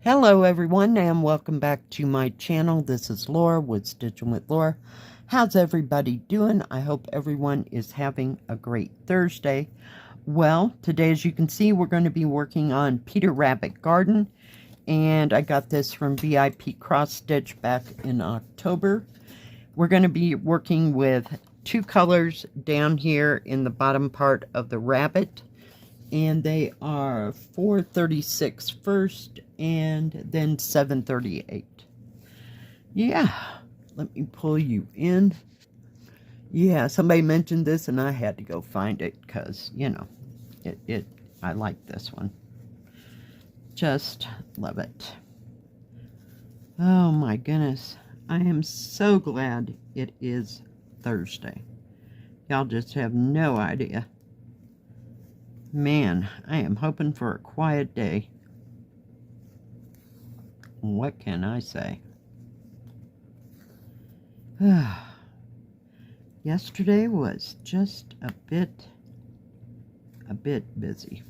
Hello everyone and welcome back to my channel. This is Laura with Stitchin with Laura. How's everybody doing? I hope everyone is having a great Thursday. Well, today as you can see we're going to be working on Peter Rabbit Garden, and I got this from VIPCrossStitch back in October. We're going to be working with two colors down here in the bottom part of the rabbit. And they are 436 first and then 738. Yeah, let me pull you in. Yeah, somebody mentioned this and I had to go find it because, you know, I like this one. Just love it. Oh my goodness. I am so glad it is Thursday. Y'all just have no idea. Man, I am hoping for a quiet day. What can I say? Yesterday was just a bit busy.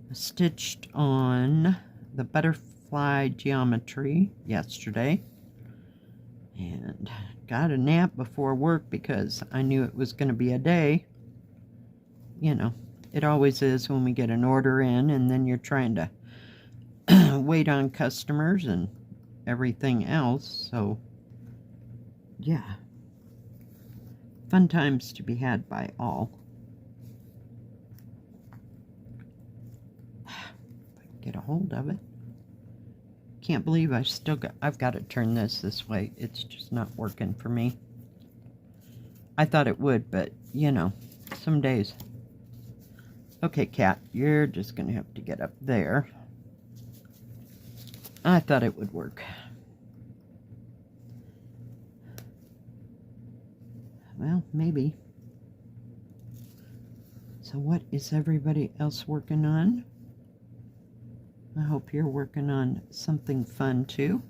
I stitched on the butterfly geometry yesterday and got a nap before work because I knew it was going to be a day. You know, it always is when we get an order in and then you're trying to wait on customers and everything else. So, yeah. Fun times to be had by all. If I can get a hold of it. Can't believe I've got to turn this way. It's just not working for me. I thought it would, but you know, some days. Okay, cat, you're just gonna have to get up there. I thought it would work. Well, maybe. So what is everybody else working on? I hope you're working on something fun too.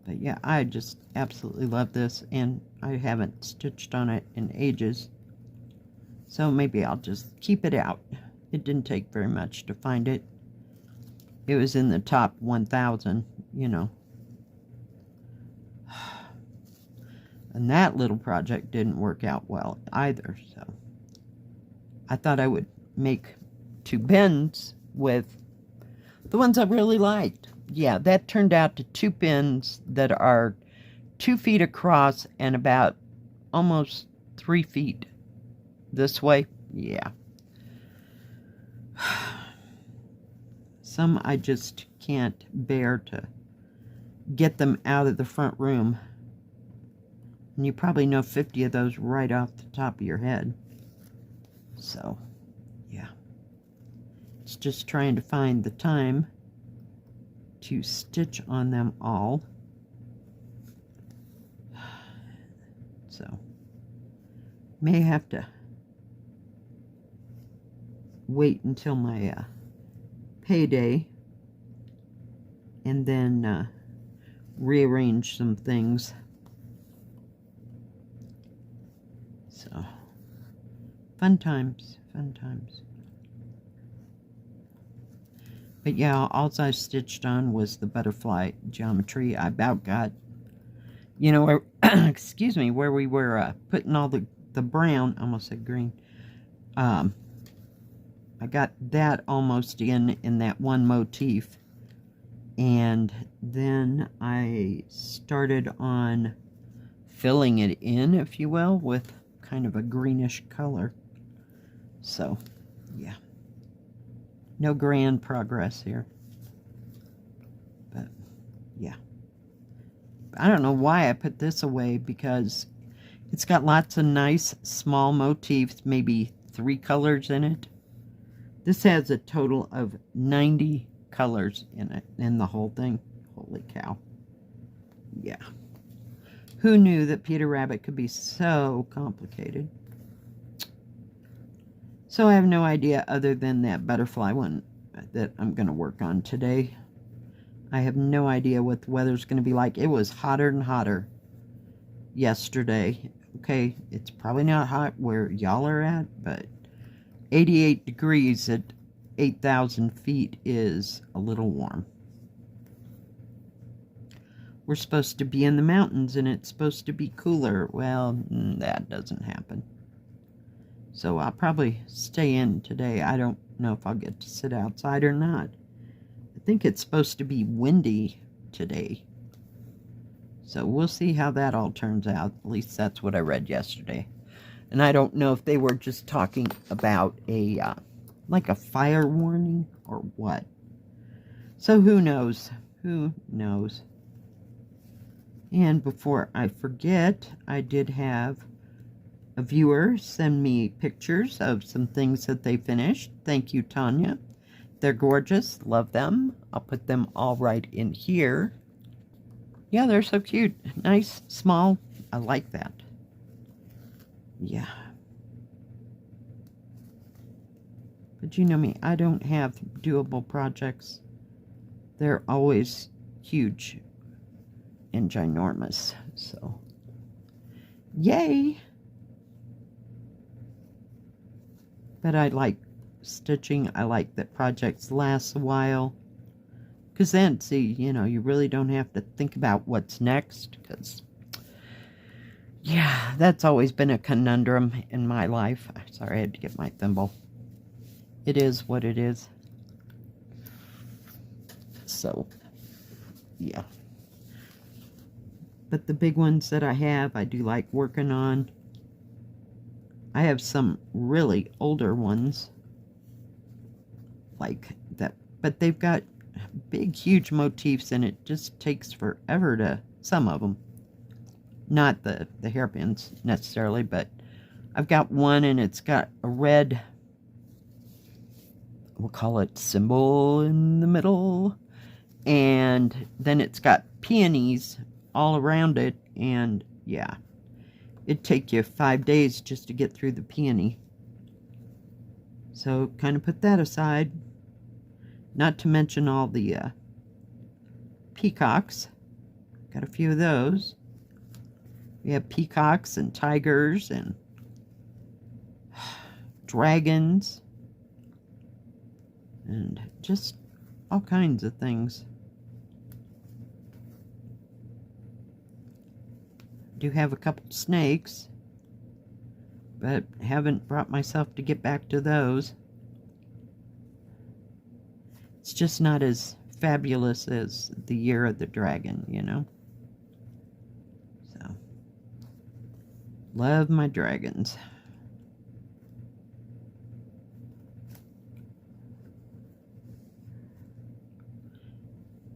But yeah, I just absolutely love this, and I haven't stitched on it in ages. So maybe I'll just keep it out. It didn't take very much to find it. It was in the top 1,000, you know. And that little project didn't work out well either, so I thought I would make two bins with the ones I really liked. Yeah, that turned out to two pins that are 2 feet across and about almost 3 feet this way. Yeah. Some I just can't bear to get them out of the front room. And you probably know 50 of those right off the top of your head. So, yeah. It's just trying to find the time to stitch on them all. So, may have to wait until my payday and then rearrange some things. So, fun times, fun times. But yeah, all I stitched on was the butterfly geometry. I about got, you know, where, excuse me, where we were putting all the brown, I almost said green. I got that almost in that one motif. And then I started on filling it in, if you will, with kind of a greenish color. So, yeah. No grand progress here. But, yeah. I don't know why I put this away, because it's got lots of nice small motifs, maybe 3 colors in it. This has a total of 90 colors in it, in the whole thing. Holy cow. Yeah. Who knew that Peter Rabbit could be so complicated? So I have no idea other than that butterfly one that I'm going to work on today. I have no idea what the weather's going to be like. It was hotter and hotter yesterday. Okay, it's probably not hot where y'all are at, but 88 degrees at 8,000 feet is a little warm. We're supposed to be in the mountains and it's supposed to be cooler. Well, that doesn't happen. So I'll probably stay in today. I don't know if I'll get to sit outside or not. I think it's supposed to be windy today. So we'll see how that all turns out. At least that's what I read yesterday. And I don't know if they were just talking about a, like a fire warning or what. So who knows? Who knows? And before I forget, I did have a viewer send me pictures of some things that they finished. Thank you, Tanya. They're gorgeous. Love them. I'll put them all right in here. Yeah, they're so cute. Nice, small. I like that. Yeah. But you know me, I don't have doable projects. They're always huge and ginormous. So, yay! But I like stitching. I like that projects last a while. Because then, see, you know, you really don't have to think about what's next. Because, yeah, that's always been a conundrum in my life. Sorry, I had to get my thimble. It is what it is. So, yeah. But the big ones that I have, I do like working on. I have some really older ones. Like that. But they've got big, huge motifs, and it just takes forever to, some of them. Not the hairpins, necessarily, but I've got one, and it's got a red, we'll call it symbol in the middle. And then it's got peonies all around it, and yeah, it'd take you 5 days just to get through the peony. So kind of put that aside. Not to mention all the peacocks. Got a few of those. We have peacocks and tigers and dragons and just all kinds of things. Do have a couple snakes, but haven't brought myself to get back to those. It's just not as fabulous as the Year of the Dragon, you know. So, love my dragons.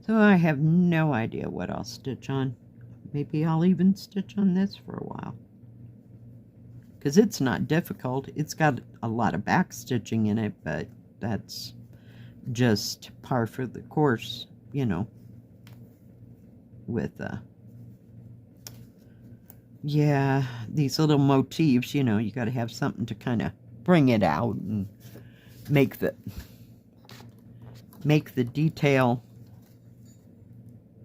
So I have no idea what I'll stitch on. Maybe I'll even stitch on this for a while. Because it's not difficult. It's got a lot of back stitching in it, but that's just par for the course, you know. With, yeah, these little motifs, you know, you got to have something to kind of bring it out and make the detail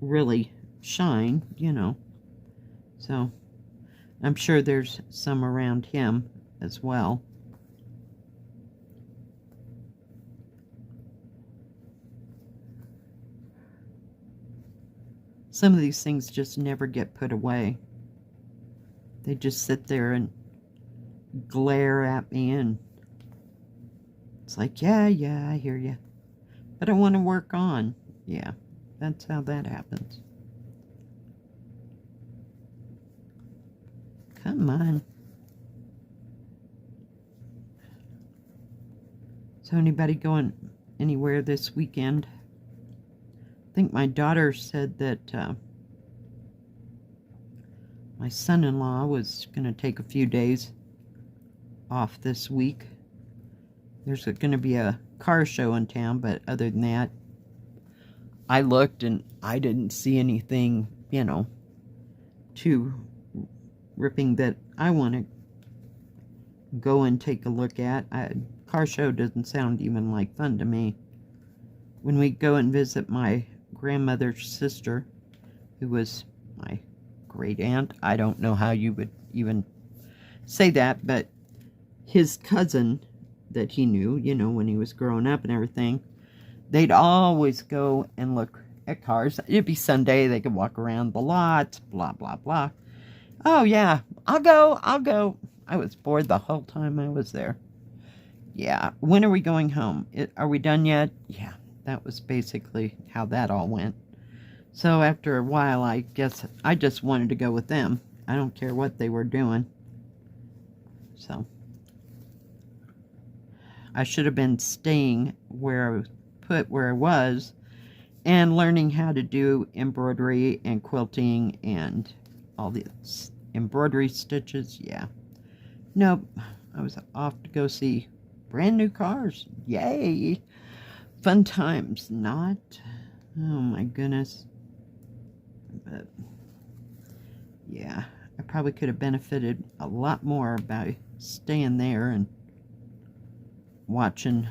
really shine, you know. So I'm sure there's some around him as well. Some of these things just never get put away. They just sit there and glare at me, and it's like, yeah, I hear you, but I want to work on. Yeah, that's how that happens. Come on. So anybody going anywhere this weekend? I think my daughter said that my son-in-law was going to take a few days off this week. There's going to be a car show in town, but other than that, I looked and I didn't see anything, you know, too ripping that I want to go and take a look at. Car show doesn't sound even like fun to me. When we go and visit my grandmother's sister, who was my great aunt, I don't know how you would even say that, but his cousin that he knew, you know, when he was growing up and everything, they'd always go and look at cars. It'd be Sunday, they could walk around the lots, blah, blah, blah. Oh, yeah, I'll go. I was bored the whole time I was there. Yeah, when are we going home? Are we done yet? Yeah, that was basically how that all went. So after a while, I guess I just wanted to go with them. I don't care what they were doing. So I should have been staying where I was put where I was and learning how to do embroidery and quilting and all the embroidery stitches. Yeah. Nope. I was off to go see brand new cars. Yay. Fun times. Not. Oh my goodness. But yeah, I probably could have benefited a lot more by staying there and watching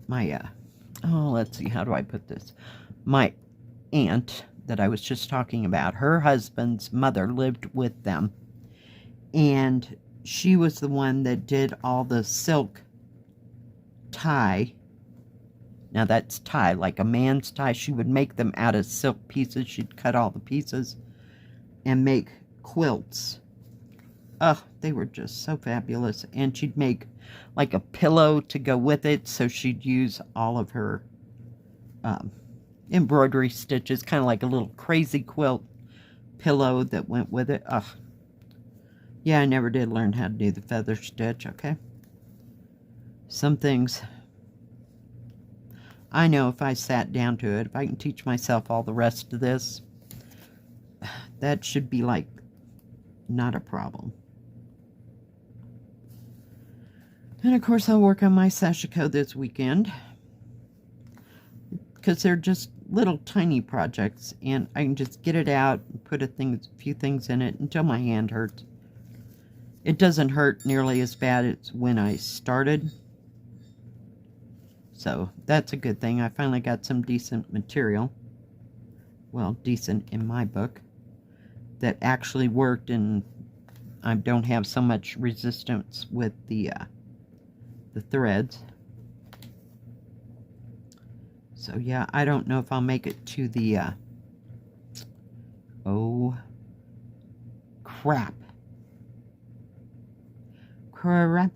my, oh, let's see, how do I put this? My aunt that I was just talking about, her husband's mother lived with them. And she was the one that did all the silk tie. Now that's tie, like a man's tie. She would make them out of silk pieces. She'd cut all the pieces and make quilts. Oh, they were just so fabulous. And she'd make like a pillow to go with it. So she'd use all of her embroidery stitches, kind of like a little crazy quilt pillow that went with it. Oh, yeah, I never did learn how to do the feather stitch, okay? Some things I know if I sat down to it, if I can teach myself all the rest of this, that should be like not a problem. And of course I'll work on my sashiko this weekend because they're just little tiny projects and I can just get it out and put a few things in it until my hand hurts. It doesn't hurt nearly as bad as when I started. So that's a good thing. I finally got some decent material. Well, decent in my book. That actually worked and I don't have so much resistance with the threads. So yeah, I don't know if I'll make it to the, oh, crap. Crap.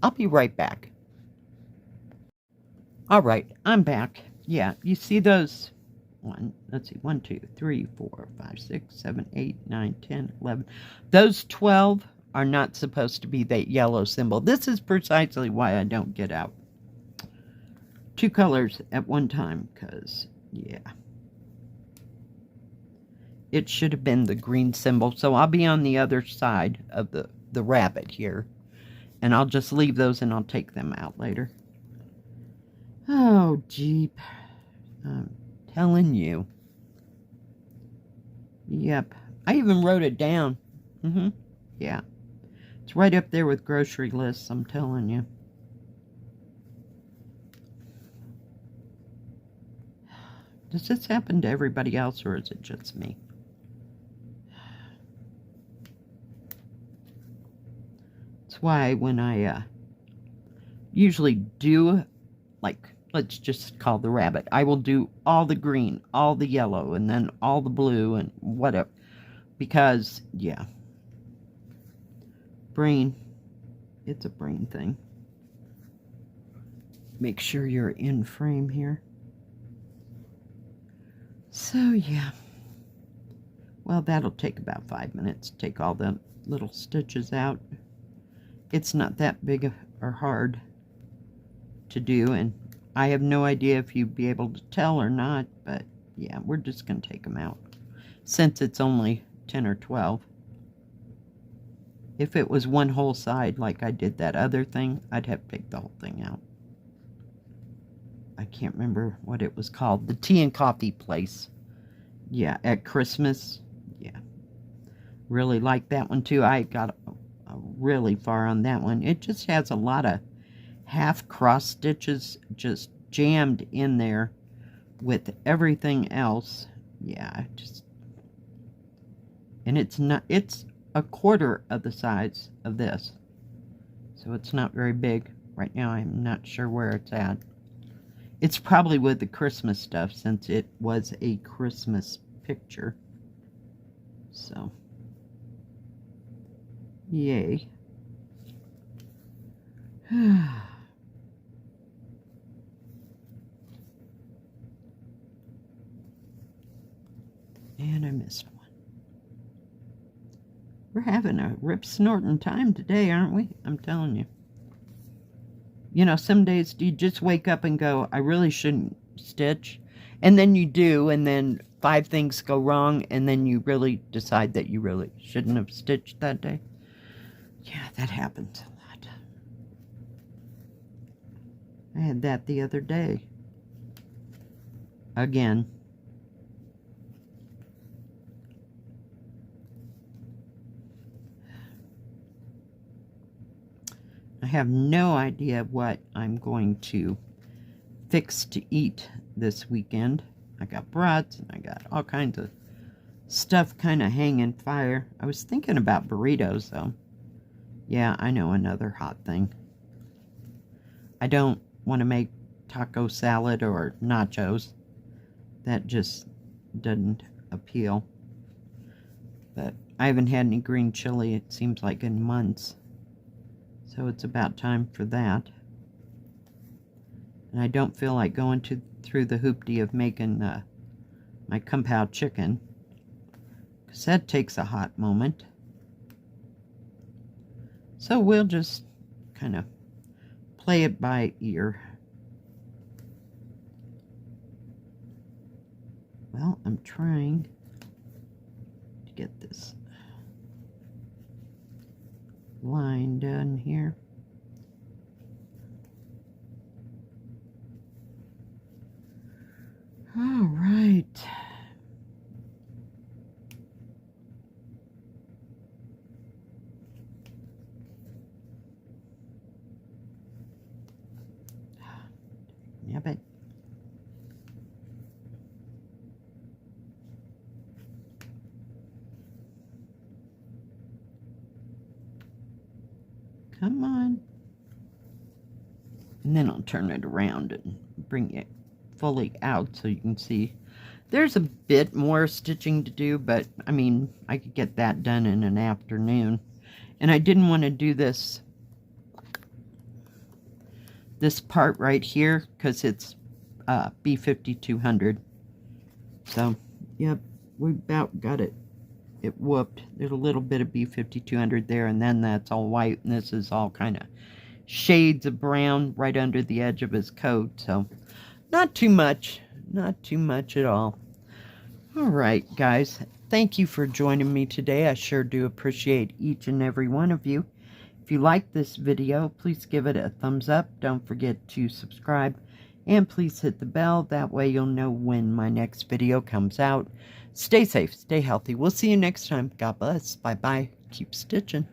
I'll be right back. Alright, I'm back. Yeah, you see those, let's see, 1, 2, 3, 4, 5, 6, 7, 8, 9, 10, 11. Those 12 are not supposed to be that yellow symbol. This is precisely why I don't get out 2 colors at one time, because, yeah. It should have been the green symbol, so I'll be on the other side of the rabbit here. And I'll just leave those and I'll take them out later. Oh, Jeep. I'm telling you. Yep. I even wrote it down. Yeah. It's right up there with grocery lists, I'm telling you. Does this happen to everybody else, or is it just me? That's why when I usually do, like, let's just call the rabbit, I will do all the green, all the yellow, and then all the blue, and whatever. Because, yeah. Brain. It's a brain thing. Make sure you're in frame here. So, yeah. Well, that'll take about 5 minutes. Take all the little stitches out. It's not that big or hard to do, and I have no idea if you'd be able to tell or not, but yeah, we're just going to take them out. Since it's only 10 or 12. If it was one whole side like I did that other thing, I'd have to take the whole thing out. I can't remember what it was called. The tea and coffee place. Yeah, at Christmas. Yeah. Really like that one too. I got really far on that one. It just has a lot of half cross stitches just jammed in there with everything else. Yeah, just, and it's not, it's a quarter of the size of this. So it's not very big. Right now I'm not sure where it's at. It's probably with the Christmas stuff since it was a Christmas picture. So, yay. And I missed one. We're having a rip-snorting time today, aren't we? I'm telling you. You know, some days you just wake up and go, I really shouldn't stitch. And then you do, and then 5 things go wrong, and then you really decide that you really shouldn't have stitched that day. Yeah, that happens a lot. I had that the other day. Again. I have no idea what I'm going to fix to eat this weekend. I got brats and I got all kinds of stuff kind of hanging fire. I was thinking about burritos though. Yeah, I know, another hot thing. I don't want to make taco salad or nachos. That just doesn't appeal. But I haven't had any green chili, it seems like, in months. So it's about time for that. And I don't feel like going through the hoopty of making my kung pao chicken, because that takes a hot moment. So we'll just kind of play it by ear. Well, I'm trying to get this line done here. All right. Yep. Come on. And then I'll turn it around and bring it fully out so you can see. There's a bit more stitching to do, but I mean, I could get that done in an afternoon. And I didn't want to do this part right here because it's B5200. So, yep, we about got it. It whooped. There's a little bit of B5200 there, and then that's all white, and this is all kind of shades of brown right under the edge of his coat. So, not too much. Not too much at all. All right, guys. Thank you for joining me today. I sure do appreciate each and every one of you. If you like this video, please give it a thumbs up. Don't forget to subscribe. And please hit the bell. That way you'll know when my next video comes out. Stay safe. Stay healthy. We'll see you next time. God bless. Bye-bye. Keep stitching.